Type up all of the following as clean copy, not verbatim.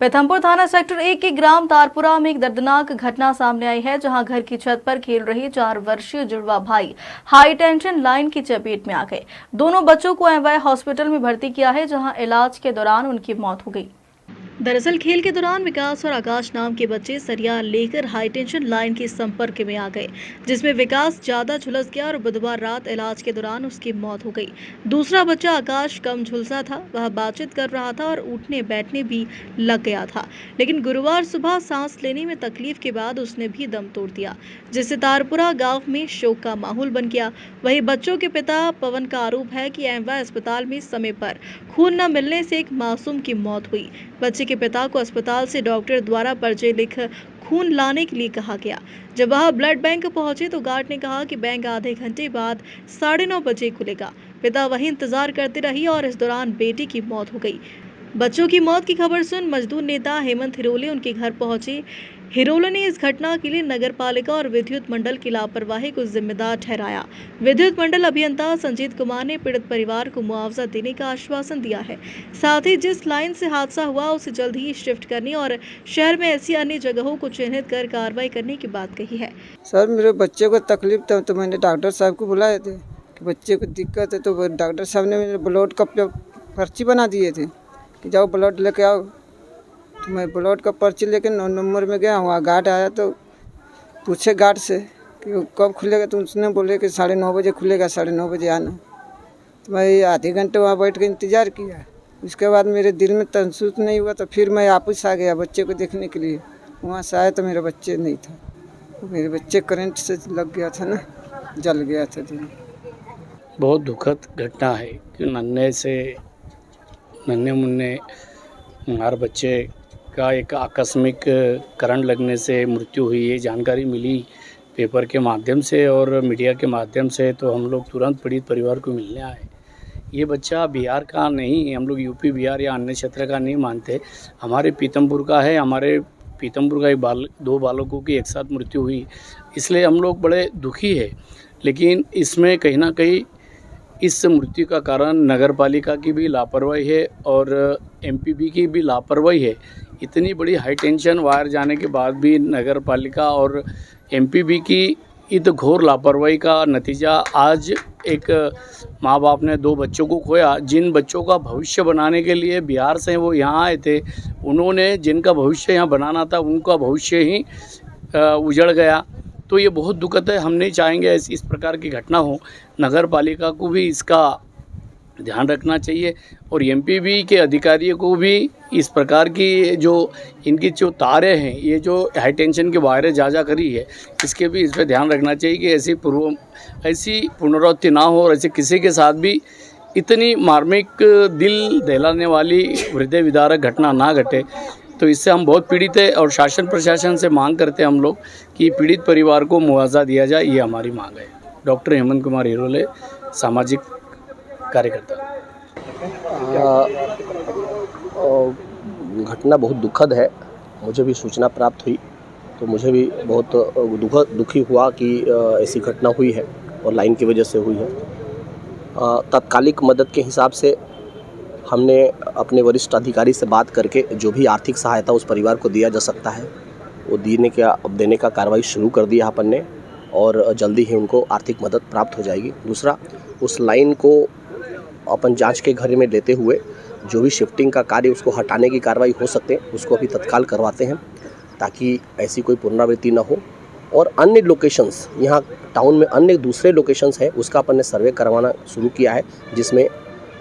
पीथमपुर थाना सेक्टर 1 के ग्राम तारपुरा में एक दर्दनाक घटना सामने आई है, जहां घर की छत पर खेल रही 4 वर्षीय जुड़वा भाई हाई टेंशन लाइन की चपेट में आ गए। दोनों बच्चों को एमवाय हॉस्पिटल में भर्ती किया है, जहां इलाज के दौरान उनकी मौत हो गई। दरअसल खेल के दौरान विकास और आकाश नाम के बच्चे सरिया लेकर हाई टेंशन लाइन के संपर्क में आ गए, जिसमें विकास ज्यादा झुलस गया और बुधवार रात इलाज के दौरान उसकी मौत हो गई। दूसरा बच्चा आकाश कम झुलसा था, वह बातचीत कर रहा था और उठने बैठने भी लग गया था, लेकिन गुरुवार सुबह सांस लेने में तकलीफ के बाद उसने भी दम तोड़ दिया, जिससे तारपुरा गांव में शोक का माहौल बन गया। वहीं बच्चों के पिता पवन का आरोप है कि एमवाय अस्पताल में समय पर खून न मिलने से एक मासूम की मौत हुई। बच्चे के पिता को अस्पताल से डॉक्टर द्वारा पर्चे लिख खून लाने के लिए कहा गया। जब वह ब्लड बैंक पहुंचे तो गार्ड ने कहा कि बैंक आधे घंटे बाद 9:30 बजे खुलेगा। पिता वहीं इंतजार करते रही और इस दौरान बेटी की मौत हो गई। बच्चों की मौत की खबर सुन मजदूर नेता हेमंत हिरोले उनके घर पहुंचे। हिरोले ने इस घटना के लिए नगर पालिका और विद्युत मंडल की लापरवाही को जिम्मेदार ठहराया। विद्युत मंडल अभियंता संजीत कुमार ने पीड़ित परिवार को मुआवजा देने का आश्वासन दिया है। साथ ही जिस लाइन से हादसा हुआ उसे जल्द ही शिफ्ट करने और शहर में ऐसी अन्य जगहों को चिन्हित कर कार्रवाई करने की बात कही है। सर, मेरे बच्चे को तकलीफ था तो मैंने डॉक्टर साहब को बुलाए थे कि बच्चे को दिक्कत है, तो डॉक्टर साहब ने मेरे ब्लड का पर्ची बना दिए थे कि जाओ ब्लड लेके आओ। तो मैं ब्लड का पर्ची लेके 9 नंबर में गया। वहाँ गार्ड आया तो पूछे गार्ड से कि कब खुलेगा, तो उसने बोले कि 9:30 बजे खुलेगा, 9:30 बजे आना। तो मैं आधे घंटे वहाँ बैठ के इंतज़ार किया। उसके बाद मेरे दिल में तसल्ली नहीं हुआ, तो फिर मैं वापस आ गया बच्चे को देखने के लिए। वहाँ से आया तो मेरा बच्चे नहीं था, मेरे बच्चे करंट से लग गया था ना, जल गया था दिल। बहुत दुखद घटना है कि नन्हे मुन्ने हर बच्चे का एक आकस्मिक करंट लगने से मृत्यु हुई है। जानकारी मिली पेपर के माध्यम से और मीडिया के माध्यम से, तो हम लोग तुरंत पीड़ित परिवार को मिलने आए। ये बच्चा बिहार का नहीं, हम लोग यूपी बिहार या अन्य क्षेत्र का नहीं मानते, हमारे पीथमपुर का है। हमारे पीथमपुर का 2 बालकों की एक साथ मृत्यु हुई, इसलिए हम लोग बड़े दुखी है। लेकिन इसमें कहीं ना कहीं इस मृत्यु का कारण नगर पालिका की भी लापरवाही है और एमपीबी की भी लापरवाही है। इतनी बड़ी हाई टेंशन वायर जाने के बाद भी नगर पालिका और एमपीबी की इत घोर लापरवाही का नतीजा आज एक माँ बाप ने 2 बच्चों को खोया। जिन बच्चों का भविष्य बनाने के लिए बिहार से वो यहाँ आए थे, उन्होंने जिनका भविष्य यहाँ बनाना था उनका भविष्य ही उजड़ गया। तो ये बहुत दुखद है। हम नहीं चाहेंगे इस प्रकार की घटना हो। नगर पालिका को भी इसका ध्यान रखना चाहिए और एमपीबी के अधिकारियों को भी इस प्रकार की इनकी जो तारें हैं, ये जो हाई टेंशन के वायरें जा करी है, इसके भी इस पर ध्यान रखना चाहिए कि ऐसी पुनरावृत्ति ना हो और ऐसे किसी के साथ भी इतनी मार्मिक दिल दहलाने वाली हृदय विदारक घटना ना घटे। तो इससे हम बहुत पीड़ित है और शासन प्रशासन से मांग करते हैं हम लोग कि पीड़ित परिवार को मुआवजा दिया जाए, ये हमारी मांग है। डॉक्टर हेमंत कुमार हिरोले, सामाजिक कार्यकर्ता। घटना बहुत दुखद है। मुझे भी सूचना प्राप्त हुई तो मुझे भी बहुत दुखी हुआ कि ऐसी घटना हुई है और लाइन की वजह से हुई है। तत्कालिक मदद के हिसाब से हमने अपने वरिष्ठ अधिकारी से बात करके जो भी आर्थिक सहायता उस परिवार को दिया जा सकता है वो देने का कार्रवाई शुरू कर दिया अपन ने और जल्दी ही उनको आर्थिक मदद प्राप्त हो जाएगी। दूसरा, उस लाइन को अपन जांच के घर में लेते हुए जो भी शिफ्टिंग का कार्य उसको हटाने की कार्रवाई हो सकते हैं उसको अभी तत्काल करवाते हैं ताकि ऐसी कोई पुनरावृत्ति ना हो। और अन्य लोकेशंस, यहाँ टाउन में अन्य दूसरे लोकेशंस है, उसका अपन ने सर्वे करवाना शुरू किया है, जिसमें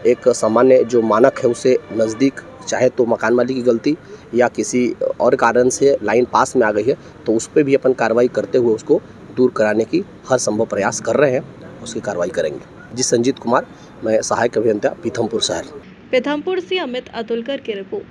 एक सामान्य जो मानक है उसे नज़दीक, चाहे तो मकान मालिक की गलती या किसी और कारण से लाइन पास में आ गई है, तो उस पर भी अपन कार्रवाई करते हुए उसको दूर कराने की हर संभव प्रयास कर रहे हैं, उसकी कार्रवाई करेंगे। जी, संजीत कुमार, मैं सहायक अभियंता, पीथमपुर शहर। पीथमपुर से अमित अतुलकर की रिपोर्ट।